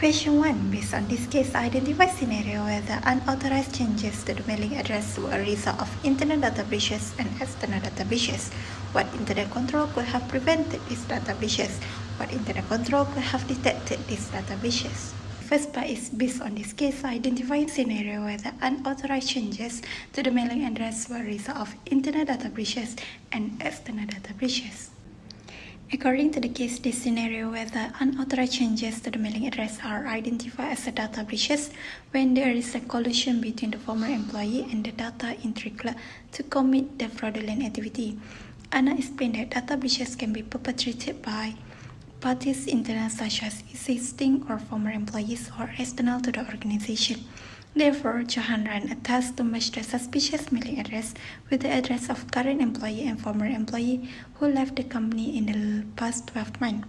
Question 1. Based on this case, identify scenario where the unauthorized changes to the mailing address were a result of internal data breaches and external data breaches. What internal control could have prevented these data breaches? What internal control could have detected these data breaches? First part is based on this case, identifying scenario where the unauthorized changes to the mailing address were a result of internal data breaches and external data breaches. According to the case, this scenario where the unauthorized changes to the mailing address are identified as a data breaches when there is a collusion between the former employee and the data entry clerk to commit the fraudulent activity. Anna explained that data breaches can be perpetrated by parties internal such as existing or former employees or external to the organization. Therefore, Johan ran a task to match the suspicious mailing address with the address of current employee and former employee who left the company in the past 12 months.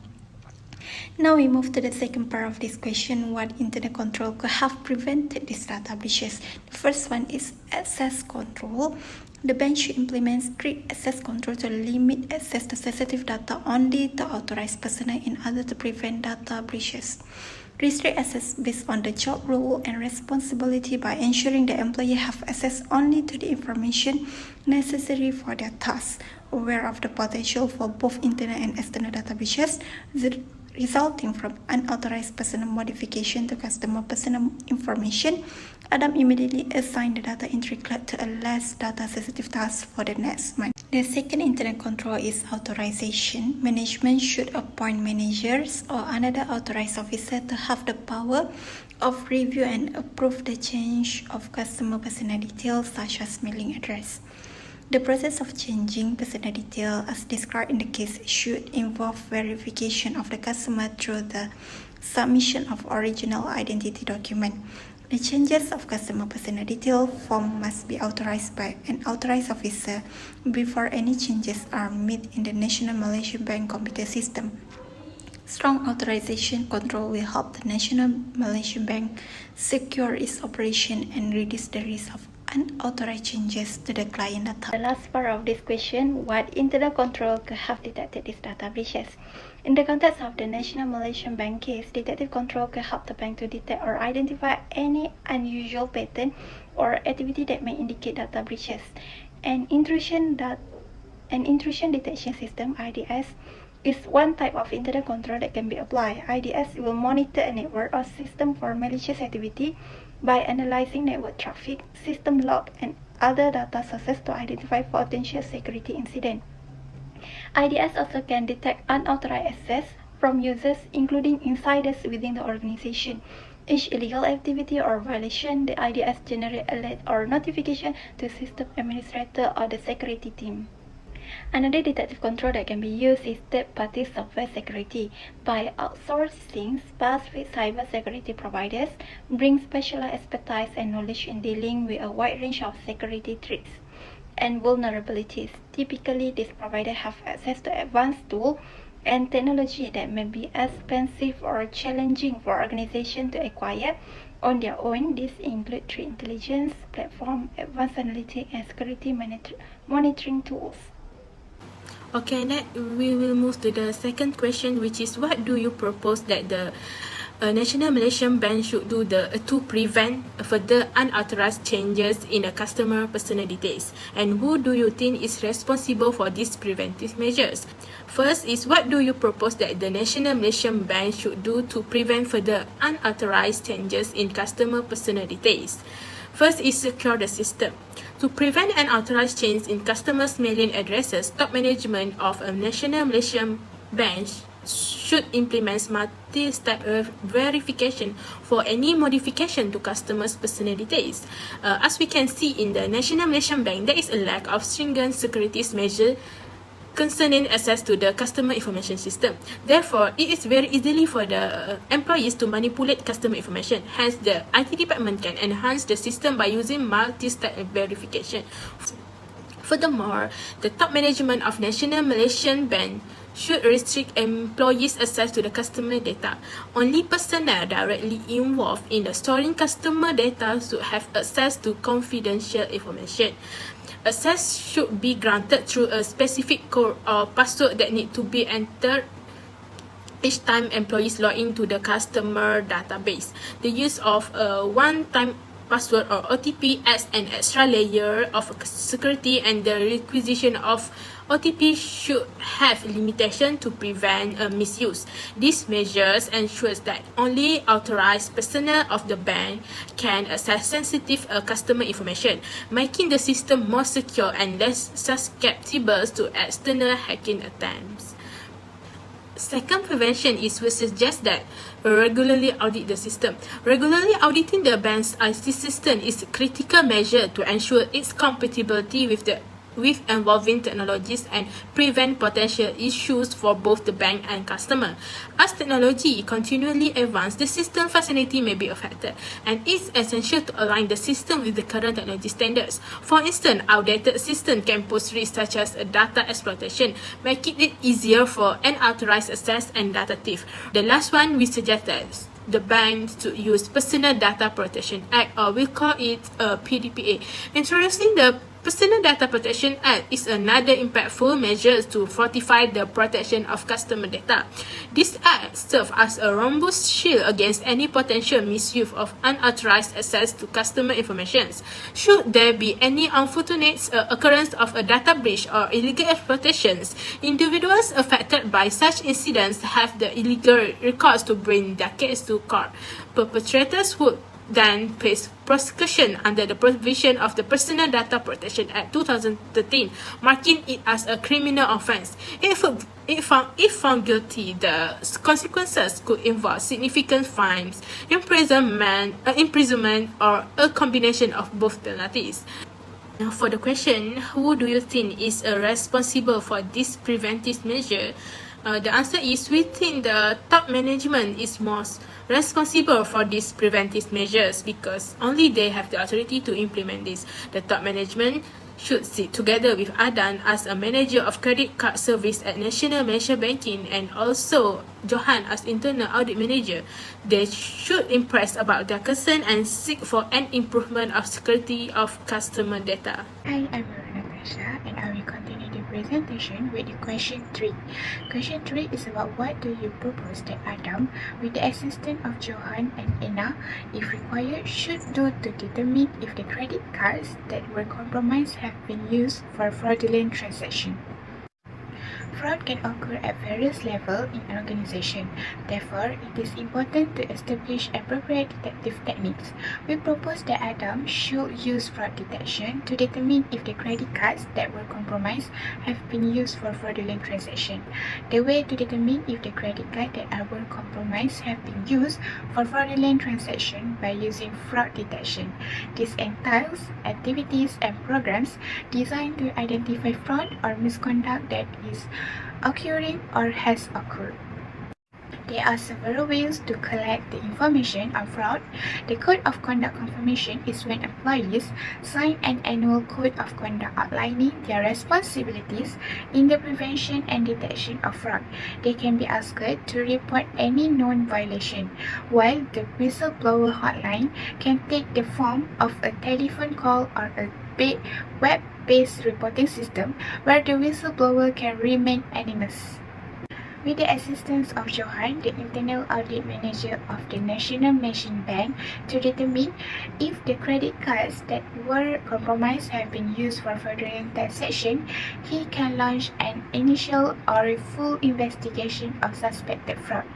Now we move to the second part of this question, what internal control could have prevented these data breaches. The first one is access control. The bank should implement strict access control to limit access to sensitive data only to authorized personnel in order to prevent data breaches. Restrict access based on the job role and responsibility by ensuring the employee have access only to the information necessary for their task, aware of the potential for both internal and external data breaches resulting from unauthorized personal modification to customer personal information. Adam immediately assigned the data entry clerk to a less data sensitive task for the next month. The second internal control is authorization. Management should appoint managers or another authorized officer to have the power of review and approve the change of customer personal details such as mailing address. The process of changing personal detail as described in the case should involve verification of the customer through the submission of original identity document. The changes of customer personal detail form must be authorized by an authorized officer before any changes are made in the National Malaysian Bank computer system. Strong authorization control will help the National Malaysian Bank secure its operation and reduce the risk of unauthorized changes to the client data. The last part of this question, what internal control could have detected these data breaches? In the context of the National Malaysian Bank case, detective control could help the bank to detect or identify any unusual pattern or activity that may indicate data breaches. An intrusion detection system, IDS, is one type of internal control that can be applied. IDS will monitor a network or system for malicious activity by analyzing network traffic, system log, and other data sources to identify potential security incidents. IDS also can detect unauthorized access from users, including insiders within the organization. Each illegal activity or violation, the IDS generate alert or notification to system administrator or the security team. Another detective control that can be used is third-party software security. By outsourcing spars with cyber security providers, bring specialized expertise and knowledge in dealing with a wide range of security threats and vulnerabilities. Typically, these providers have access to advanced tools and technology that may be expensive or challenging for organizations to acquire on their own. These include threat intelligence platform, advanced analytics, and security monitoring tools. Okay, next we will move to the second question, which is what do you propose that the National Malaysian Bank should do to prevent further unauthorized changes in the customer personal details, and who do you think is responsible for these preventive measures? First is what do you propose that the National Malaysian Bank should do to prevent further unauthorized changes in customer personal details? First is secure the system. To prevent unauthorized change in customers' mailing addresses, top management of a National Malaysian Bank should implement multi-step verification for any modification to customers' personal details. As we can see in the National Malaysian Bank, there is a lack of stringent security measures concerning access to the customer information system. Therefore, it is very easily for the employees to manipulate customer information. Hence, the IT department can enhance the system by using multi-step verification. Furthermore, the top management of National Malaysian Bank should restrict employees' access to the customer data. Only personnel directly involved in the storing customer data should have access to confidential information. Access should be granted through a specific code or password that need to be entered each time employees log into the customer database. The use of a one-time password or OTP adds an extra layer of security, and the requisition of OTP should have limitation to prevent misuse. These measures ensures that only authorized personnel of the bank can access sensitive customer information, making the system more secure and less susceptible to external hacking attempts. Second prevention is we suggest that regularly audit the system. Regularly auditing the bank's IT system is a critical measure to ensure its compatibility with evolving technologies and prevent potential issues for both the bank and customer. As technology continually advances, the system functionality may be affected, and it's essential to align the system with the current technology standards. For instance, outdated system can pose risks such as data exploitation, making it easier for unauthorized access and data theft. The last one, we suggest that the bank to use Personal Data Protection Act, or we call it PDPA. Introducing the Personal Data Protection Act is another impactful measure to fortify the protection of customer data. This act serves as a robust shield against any potential misuse of unauthorized access to customer information. Should there be any unfortunate occurrence of a data breach or illegal exploitations, individuals affected by such incidents have the illegal recourse to bring their case to court. Perpetrators would then face prosecution under the provision of the Personal Data Protection Act 2013, marking it as a criminal offence. If found guilty, the consequences could involve significant fines, imprisonment, or a combination of both penalties. Now, for the question, who do you think is responsible for this preventive measure? The answer is we think the top management is most responsible for these preventive measures because only they have the authority to implement this. The top management should sit together with Adan as a manager of credit card service at National Malaysia Banking, and also Johan as internal audit manager. They should impress about their concern and seek for an improvement of security of customer data. Hi, I'm Natasha, and I will continue the presentation with the question 3. Question 3 is about what do you propose that Adam, with the assistance of Johan and Anna, if required, should do to determine if the credit cards that were compromised have been used for fraudulent transactions. Fraud can occur at various levels in an organization. Therefore, it is important to establish appropriate detective techniques. We propose that Adam should use fraud detection to determine if the credit cards that were compromised have been used for fraudulent transactions. The way to determine if the credit cards that were compromised have been used for fraudulent transactions by using fraud detection. This entails activities and programs designed to identify fraud or misconduct that is occurring or has occurred. There are several ways to collect the information on fraud. The Code of Conduct confirmation is when employees sign an annual Code of Conduct outlining their responsibilities in the prevention and detection of fraud. They can be asked to report any known violation, while the whistleblower hotline can take the form of a telephone call or a web-based reporting system where the whistleblower can remain anonymous. With the assistance of Johan, the internal audit manager of the National Nation Bank, to determine if the credit cards that were compromised have been used for fraudulent transaction, he can launch an initial or a full investigation of suspected fraud,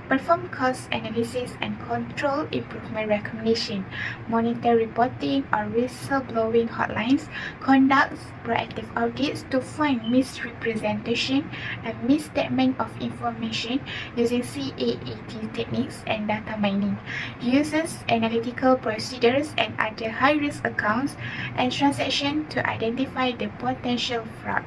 perform cost analysis and control improvement recommendation, monitor reporting or whistleblowing hotlines, conduct proactive audits to find misrepresentation and misstatement of information using CAAT techniques and data mining, uses analytical procedures and other high-risk accounts and transactions to identify the potential fraud.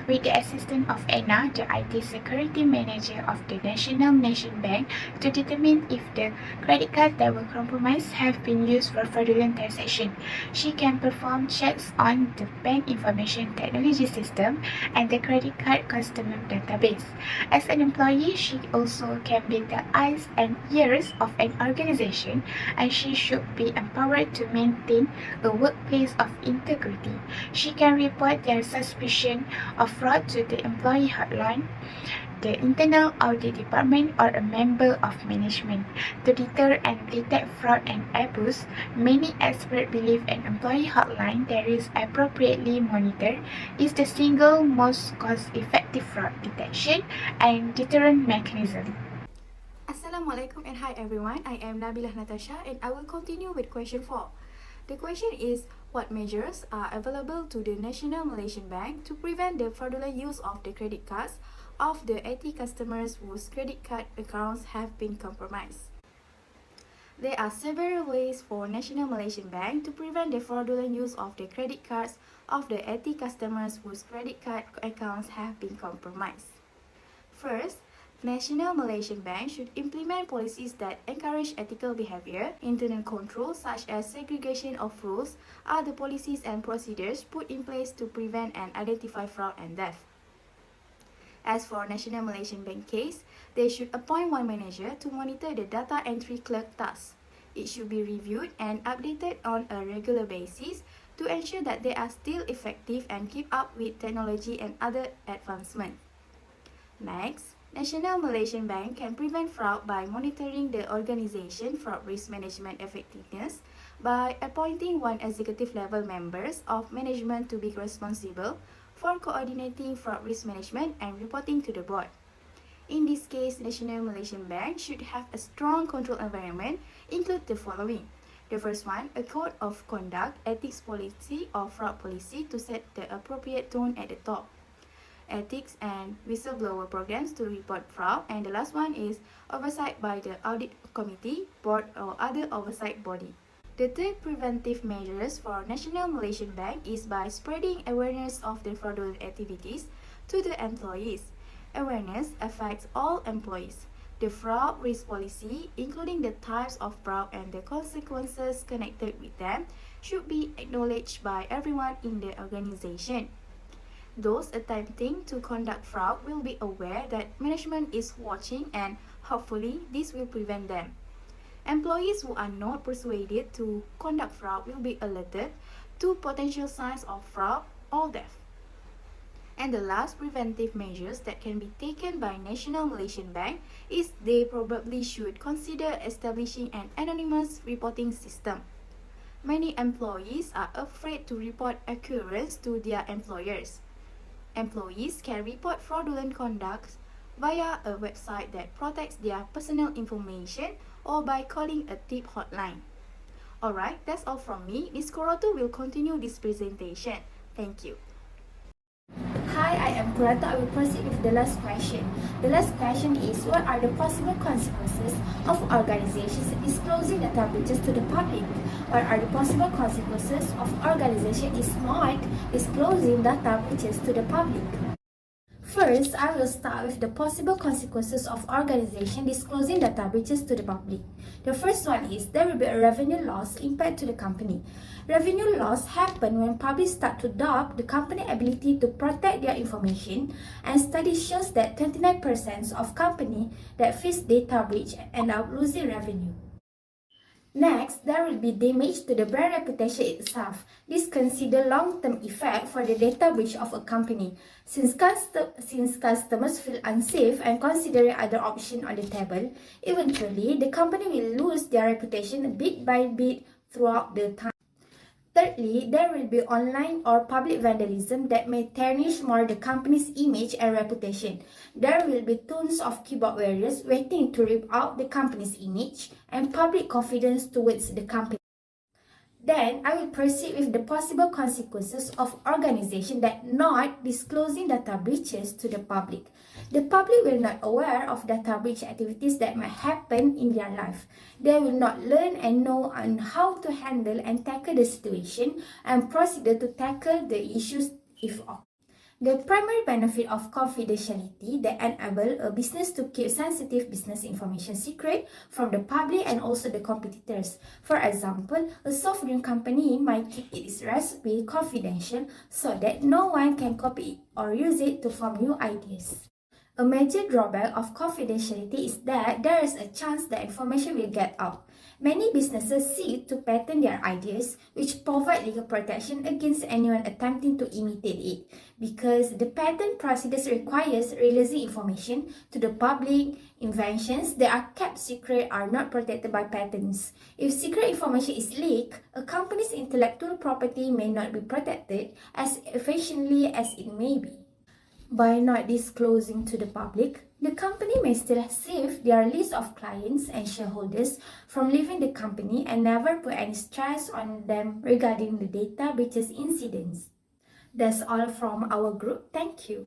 With the assistance of Anna, the IT security manager of the National Nation Bank, to determine if the credit cards that were compromised have been used for fraudulent transaction. She can perform checks on the bank information technology system and the credit card customer database. As an employee, she also can be the eyes and ears of an organization, and she should be empowered to maintain a workplace of integrity. She can report their suspicion of fraud to the employee hotline. the internal audit department or a member of management. To deter and detect fraud and abuse, many experts believe an employee hotline that is appropriately monitored is the single most cost-effective fraud detection and deterrent mechanism. Assalamualaikum and hi everyone, I am Nabilah Natasha and I will continue with question 4. The question is, what measures are available to the National Malaysian Bank to prevent the fraudulent use of the credit cards of the 80 customers whose credit card accounts have been compromised? There are several ways for National Malaysian Bank to prevent the fraudulent use of the credit cards of the 80 customers whose credit card accounts have been compromised. First, National Malaysian Bank should implement policies that encourage ethical behavior. Internal controls such as segregation of roles are the policies and procedures put in place to prevent and identify fraud and theft. As for National Malaysian Bank case, they should appoint one manager to monitor the data entry clerk tasks. It should be reviewed and updated on a regular basis to ensure that they are still effective and keep up with technology and other advancements. Next, National Malaysian Bank can prevent fraud by monitoring the organisation fraud risk management effectiveness by appointing one executive level members of management to be responsible for coordinating fraud risk management and reporting to the board. In this case, National Malaysian Bank should have a strong control environment, include the following. The first one, a code of conduct, ethics policy or fraud policy to set the appropriate tone at the top. Ethics and whistleblower programs to report fraud, and the last one is oversight by the audit committee, board or other oversight body. The third preventive measures for National Malaysian Bank is by spreading awareness of the fraudulent activities to the employees. Awareness affects all employees. The fraud risk policy, including the types of fraud and the consequences connected with them, should be acknowledged by everyone in the organization. Those attempting to conduct fraud will be aware that management is watching and hopefully this will prevent them. Employees who are not persuaded to conduct fraud will be alerted to potential signs of fraud or theft. And the last preventive measures that can be taken by National Malaysian Bank is they probably should consider establishing an anonymous reporting system. Many employees are afraid to report occurrence to their employers. Employees can report fraudulent conduct via a website that protects their personal information or by calling a tip hotline. Alright, that's all from me. Ms. Nurqurratu will continue this presentation. Thank you. Hi, I am Nurqurratu. I will proceed with the last question. The last question is, what are the possible consequences of organizations disclosing data breaches to the public? What are the possible consequences of organization is not disclosing data breaches to the public? First, I will start with the possible consequences of organization disclosing data breaches to the public. The first one is there will be a revenue loss impact to the company. Revenue loss happen when public start to doubt the company ability to protect their information, and study shows that 29% of company that face data breach end up losing revenue. Next, there will be damage to the brand reputation itself. This consider long-term effect for the data breach of a company. Since customers feel unsafe and considering other options on the table, eventually the company will lose their reputation bit by bit throughout the time. Thirdly, there will be online or public vandalism that may tarnish more the company's image and reputation. There will be tons of keyboard warriors waiting to rip out the company's image and public confidence towards the company. Then, I will proceed with the possible consequences of organizations that not disclosing data breaches to the public. The public will not aware of data breach activities that might happen in their life. They will not learn and know on how to handle and tackle the situation and proceed to tackle the issues if occur. The primary benefit of confidentiality that enable a business to keep sensitive business information secret from the public and also the competitors. For example, a soft drink company might keep its recipe confidential so that no one can copy it or use it to form new ideas. A major drawback of confidentiality is that there is a chance that information will get out. Many businesses seek to patent their ideas, which provide legal protection against anyone attempting to imitate it, because the patent procedures requires releasing information to the public. Inventions that are kept secret are not protected by patents. If secret information is leaked, a company's intellectual property may not be protected as efficiently as it may be. By not disclosing to the public, the company may still save their list of clients and shareholders from leaving the company and never put any stress on them regarding the data breaches incidents. That's all from our group. Thank you.